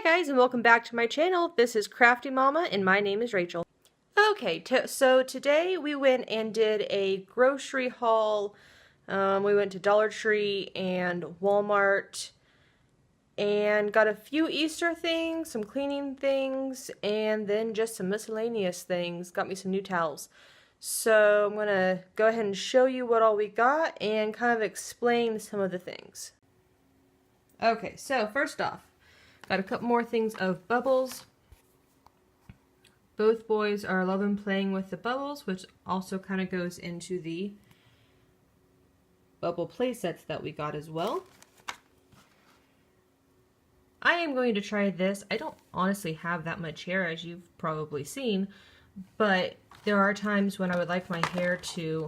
guys, and welcome back to my channel. This is Crafty Mama and my name is Rachel. Okay, so today we went and did a grocery haul. We went to Dollar Tree and Walmart and got a few Easter things, some cleaning things, and then just some miscellaneous things. Got me some new towels. So I'm going to go ahead and show you what all we got and kind of explain some of the things. Okay, so first off, got a couple more things of bubbles. Both boys are loving playing with the bubbles, which also kind of goes into the bubble play sets that we got as well. I am going to try this. I don't honestly have that much hair, as you've probably seen, but there are times when I would like my hair to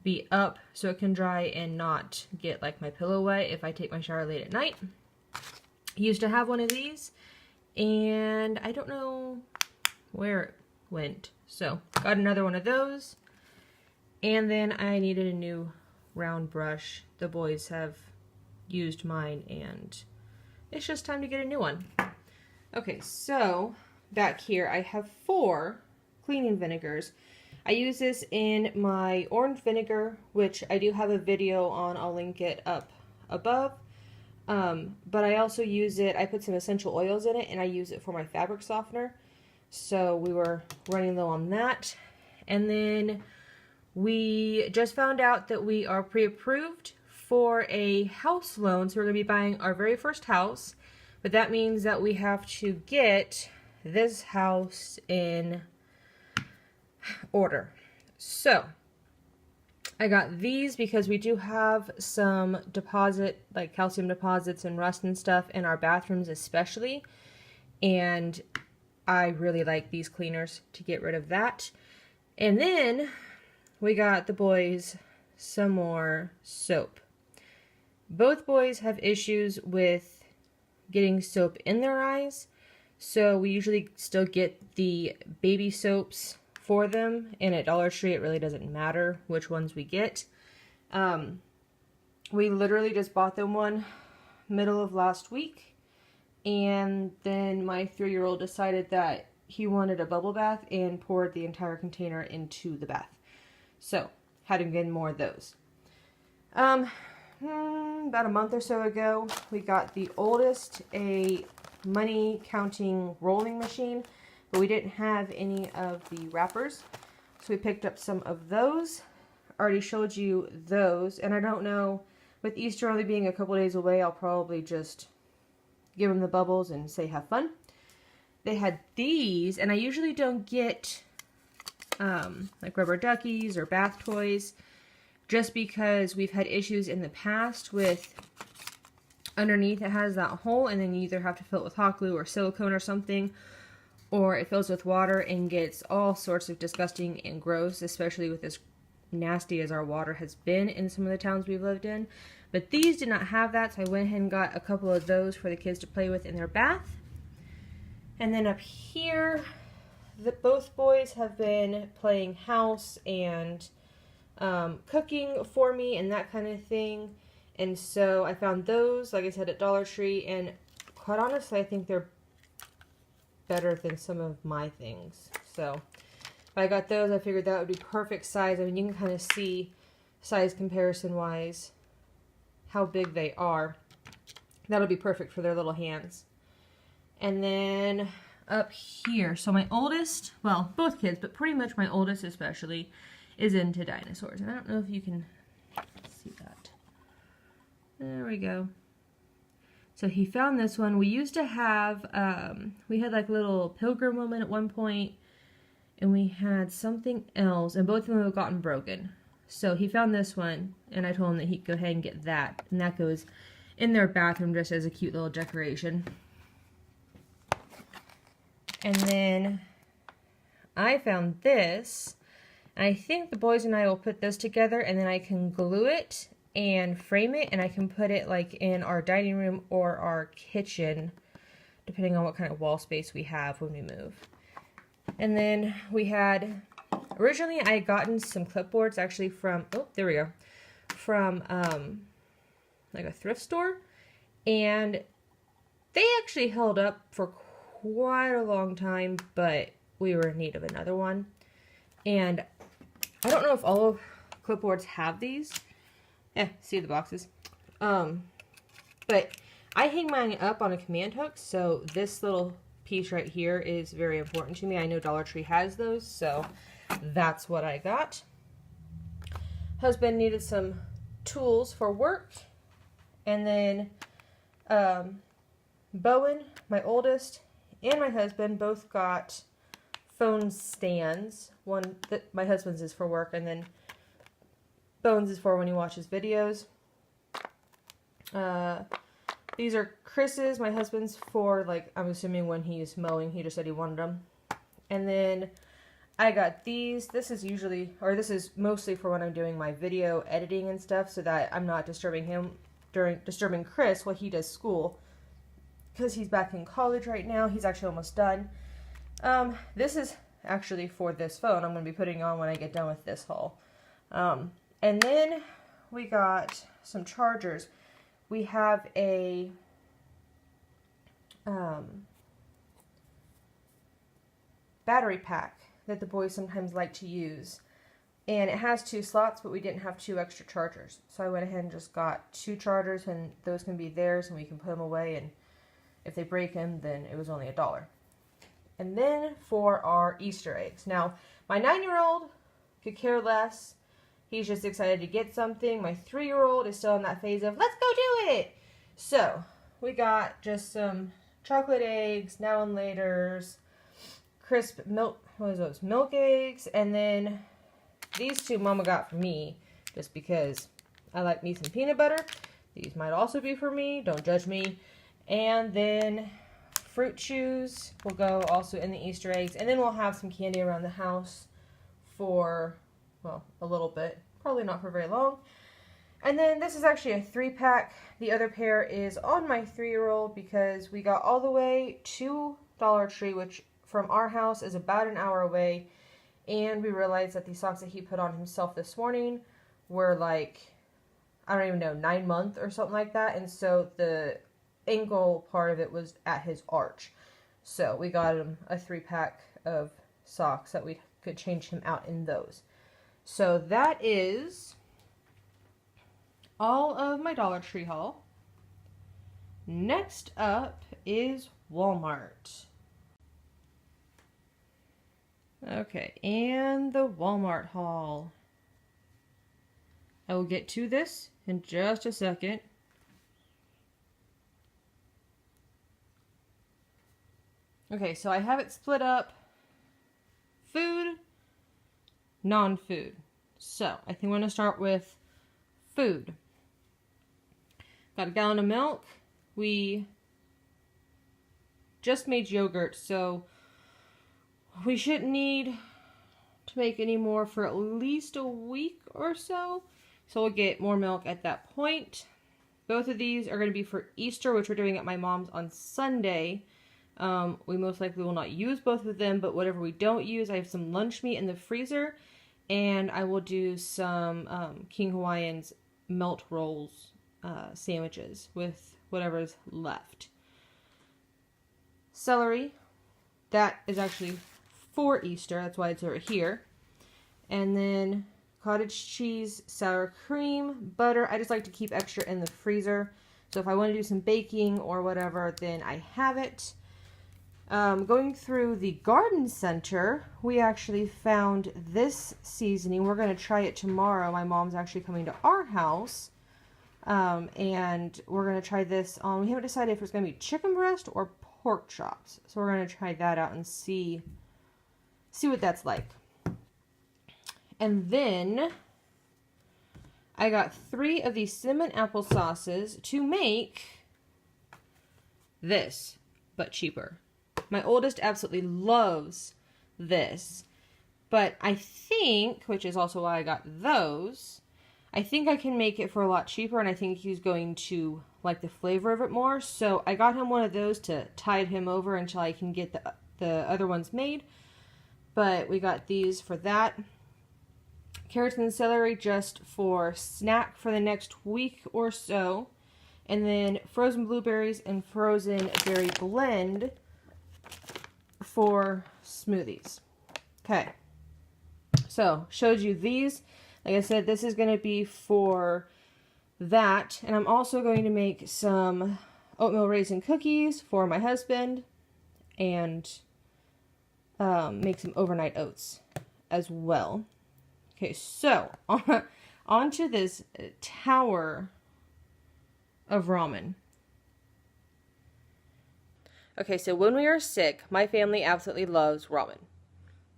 be up so it can dry and not get like my pillow wet if I take my shower late at night. Used to have one of these and I don't know where it went, so got another one of those. And then I needed a new round brush. The boys have used mine and it's just time to get a new one. Okay, so back here I have 4 cleaning vinegars. I use this in my orange vinegar, which I do have a video on. I'll link it up above. But I also use it, I put some essential oils in it, and I use it for my fabric softener. So we were running low on that. And then we just found out that we are pre-approved for a house loan. So we're going to be buying our very first house. But that means that we have to get this house in order. So I got these because we do have some deposit, like calcium deposits and rust and stuff in our bathrooms especially, and I really like these cleaners to get rid of that. And then we got the boys some more soap. Both boys have issues with getting soap in their eyes, so we usually still get the baby soaps for them, and at Dollar Tree it really doesn't matter which ones we get. We literally just bought them one middle of last week, and then my 3-year-old decided that he wanted a bubble bath and poured the entire container into the bath. So had to get more of those. About a month or so ago we got the oldest a money counting rolling machine, but we didn't have any of the wrappers, so we picked up some of those. Already showed you those, and I don't know, with Easter only being a couple days away, I'll probably just give them the bubbles and say have fun. They had these, and I usually don't get like rubber duckies or bath toys, just because we've had issues in the past with underneath it has that hole, and then you either have to fill it with hot glue or silicone or something, or it fills with water and gets all sorts of disgusting and gross, especially with as nasty as our water has been in some of the towns we've lived in. But these did not have that, so I went ahead and got a couple of those for the kids to play with in their bath. And then up here, both boys have been playing house and cooking for me and that kind of thing. And so I found those, like I said, at Dollar Tree, and quite honestly, I think they're better than some of my things. So if I got those, I figured that would be perfect size. I mean, you can kind of see size comparison wise how big they are. That'll be perfect for their little hands. And then up here, so my oldest, well, both kids, but pretty much my oldest especially, is into dinosaurs. And I don't know if you can see that. There we go. So he found this one. We used to have, we had like a little pilgrim woman at one point, and we had something else, and both of them have gotten broken. So he found this one, and I told him that he'd go ahead and get that, and that goes in their bathroom just as a cute little decoration. And then I found this, and I think the boys and I will put this together, and then I can glue it and frame it, and I can put it like in our dining room or our kitchen, depending on what kind of wall space we have when we move. And then we had, originally I had gotten some clipboards actually from, oh, there we go, from like a thrift store, and They actually held up for quite a long time, but we were in need of another one. And I don't know if all of clipboards have these. See the boxes. But I hang mine up on a command hook, so this little piece right here is very important to me. I know Dollar Tree has those, so that's what I got. Husband needed some tools for work, and then Bowen, my oldest, and my husband both got phone stands. One that my husband's is for work, and then Bowen's is for when he watches videos. These are Chris's. My husband's for, like, I'm assuming when he's mowing. He just said he wanted them. And then I got these. This is usually, or this is mostly for when I'm doing my video editing and stuff, so that I'm not disturbing him disturbing Chris while he does school, because he's back in college right now. He's actually almost done. This is actually for this phone I'm going to be putting on when I get done with this haul. And then we got some chargers. We have a battery pack that the boys sometimes like to use. And it has 2 slots, but we didn't have 2 extra chargers. So I went ahead and just got 2 chargers, and those can be theirs, and we can put them away. And if they break them, then it was only $1. And then for our Easter eggs. Now, my 9-year-old could care less. He's just excited to get something. My 3-year-old is still in that phase of, let's go do it! So, we got just some chocolate eggs, now and laters, crisp milk, what is those? Milk eggs, and then these 2 Mama got for me, just because I like me some peanut butter. These might also be for me, don't judge me. And then fruit chews will go also in the Easter eggs, and then we'll have some candy around the house for, well, a little bit. Probably not for very long. And then this is actually a 3-pack. The other pair is on my 3-year-old because we got all the way to Dollar Tree, which from our house is about an hour away. And we realized that the socks that he put on himself this morning were like, I don't even know, 9 months or something like that. And so the ankle part of it was at his arch. So we got him a 3-pack of socks that we could change him out in those. So that is all of my Dollar Tree haul. Next up is Walmart. Okay, and the Walmart haul. I will get to this in just a second. Okay, so I have it split up. Food, non-food. So, I think I'm going to start with food. Got a gallon of milk. We just made yogurt, so we shouldn't need to make any more for at least a week or so. So we'll get more milk at that point. Both of these are going to be for Easter, which we're doing at my mom's on Sunday. We most likely will not use both of them, but whatever we don't use, I have some lunch meat in the freezer, and I will do some King Hawaiian's melt rolls sandwiches with whatever's left. Celery, that is actually for Easter, that's why it's over here. And then cottage cheese, sour cream, butter. I just like to keep extra in the freezer, so if I want to do some baking or whatever, then I have it. Going through the garden center, we actually found this seasoning. We're going to try it tomorrow. My mom's actually coming to our house, and we're going to try this on, we haven't decided if it's going to be chicken breast or pork chops. So we're going to try that out and see what that's like. And then I got 3 of these cinnamon apple sauces to make this, but cheaper. My oldest absolutely loves this, but I think, which is also why I got those, I think I can make it for a lot cheaper, and I think he's going to like the flavor of it more. So I got him one of those to tide him over until I can get the other ones made. But we got these for that. Carrots and celery just for snack for the next week or so. and then frozen blueberries and frozen berry blend for smoothies. Okay, so showed you these. Like I said, this is going to be for that, and I'm also going to make some oatmeal raisin cookies for my husband, and make some overnight oats as well. Okay, so on to this tower of ramen. Okay, so when we are sick, my family absolutely loves ramen.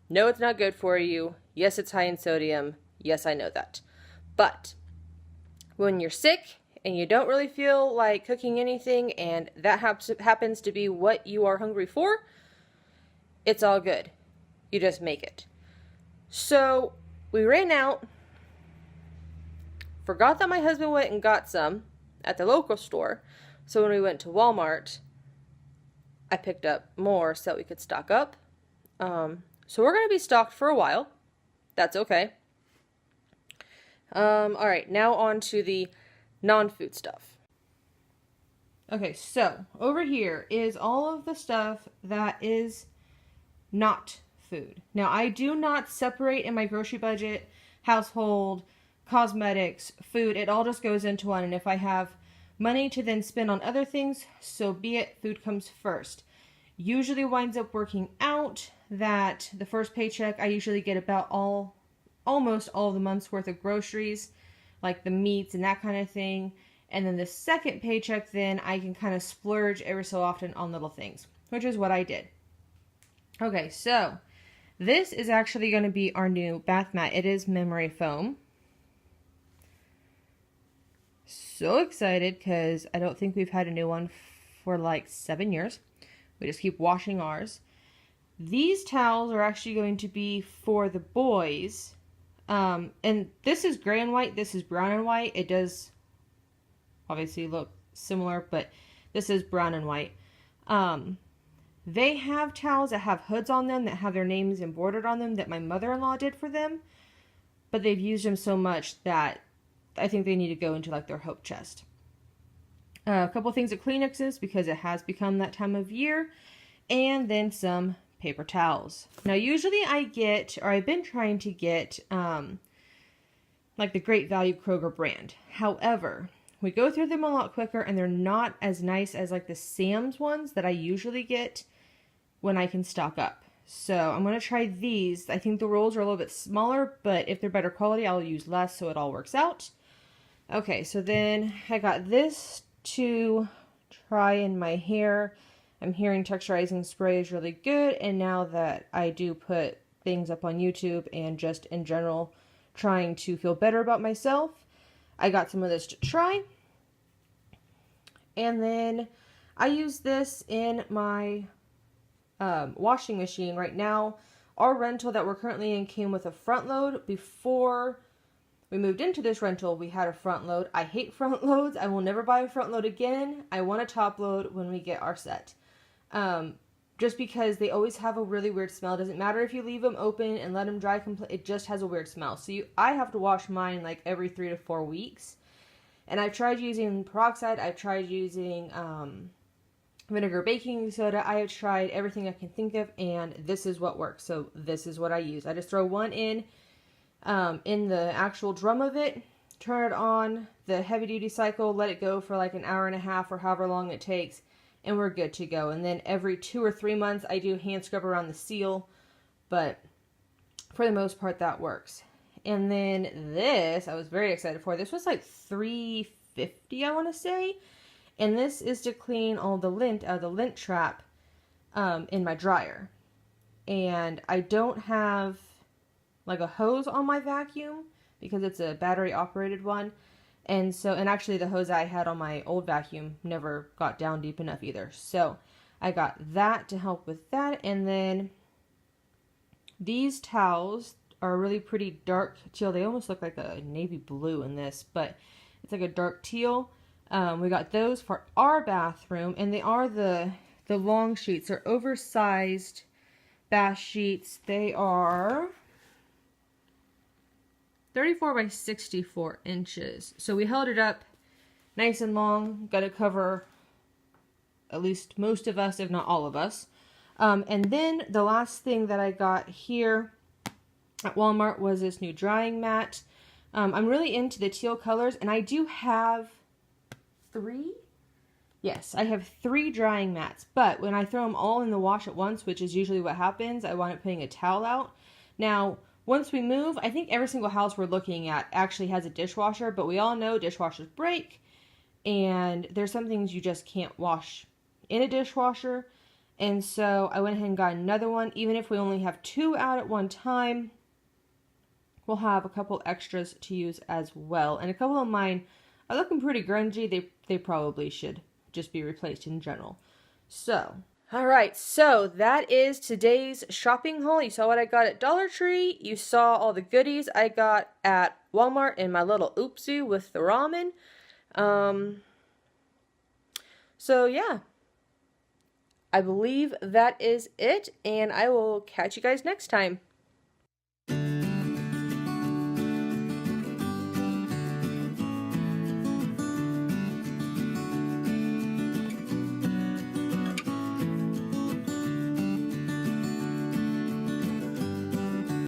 No, it's not good for you. Yes, it's high in sodium. Yes, I know that. But when you're sick and you don't really feel like cooking anything, and that happens to be what you are hungry for, it's all good. You just make it. So we ran out, forgot that my husband went and got some at the local store. So when we went to Walmart, I picked up more so that we could stock up. So we're going to be stocked for a while. That's okay. All right, now on to the non-food stuff. Okay, so over here is all of the stuff that is not food. Now, I do not separate in my grocery budget, household, cosmetics, food. It all just goes into one. And if I have money to then spend on other things, so be it. Food comes first. Usually winds up working out that the first paycheck, I usually get about almost all of the month's worth of groceries, like the meats and that kind of thing. And then the second paycheck, then I can kind of splurge every so often on little things, which is what I did. Okay, so this is actually going to be our new bath mat. It is memory foam. So excited because I don't think we've had a new one for like 7 years. We just keep washing ours. These towels are actually going to be for the boys. And this is gray and white. This is brown and white. It does obviously look similar, but this is brown and white. They have towels that have hoods on them that have their names embroidered on them that my mother-in-law did for them. But they've used them so much that I think they need to go into like their hope chest. A couple things of Kleenexes because it has become that time of year. And then some paper towels. Now usually I've been trying to get like the Great Value Kroger brand. However, we go through them a lot quicker and they're not as nice as like the Sam's ones that I usually get when I can stock up. So I'm going to try these. I think the rolls are a little bit smaller, but if they're better quality, I'll use less so it all works out. Okay, so then I got this to try in my hair. I'm hearing texturizing spray is really good, and now that I do put things up on YouTube and just in general trying to feel better about myself, I got some of this to try. And then I use this in my washing machine right now. Our rental that we're currently in came with a front load. Before we moved into this rental, we had a front load. I hate front loads. I will never buy a front load again. I want a top load when we get our set. Just because they always have a really weird smell. It doesn't matter if you leave them open and let them dry it just has a weird smell. So I have to wash mine like every 3 to 4 weeks. And I've tried using peroxide. I've tried using vinegar baking soda. I have tried everything I can think of, and this is what works. So this is what I use. I just throw one in the actual drum of it, turn it on the heavy duty cycle, let it go for like an hour and a half or however long it takes, and we're good to go. And then every 2 or 3 months I do hand scrub around the seal, but for the most part that works. And then this I was very excited for. This was like $3.50 I want to say, and this is to clean all the lint out of the lint trap in my dryer. And I don't have like a hose on my vacuum because it's a battery operated one. And actually the hose I had on my old vacuum never got down deep enough either. So I got that to help with that. And then these towels are really pretty dark teal. They almost look like a navy blue in this, but it's like a dark teal. We got those for our bathroom, and they are the long sheets. They're oversized bath sheets. They are 34 by 64 inches. So we held it up nice and long, got to cover at least most of us, if not all of us. And then the last thing that I got here at Walmart was this new drying mat. I'm really into the teal colors, and I do have 3. Yes, I have 3 drying mats, but when I throw them all in the wash at once, which is usually what happens, I wind up putting a towel out. Now, once we move, I think every single house we're looking at actually has a dishwasher, but we all know dishwashers break, and there's some things you just can't wash in a dishwasher. And so I went ahead and got another one. Even if we only have 2 out at one time, we'll have a couple extras to use as well. And a couple of mine are looking pretty grungy. They probably should just be replaced in general. So, alright, so that is today's shopping haul. You saw what I got at Dollar Tree. You saw all the goodies I got at Walmart in my little oopsie with the ramen. So yeah, I believe that is it, and I will catch you guys next time.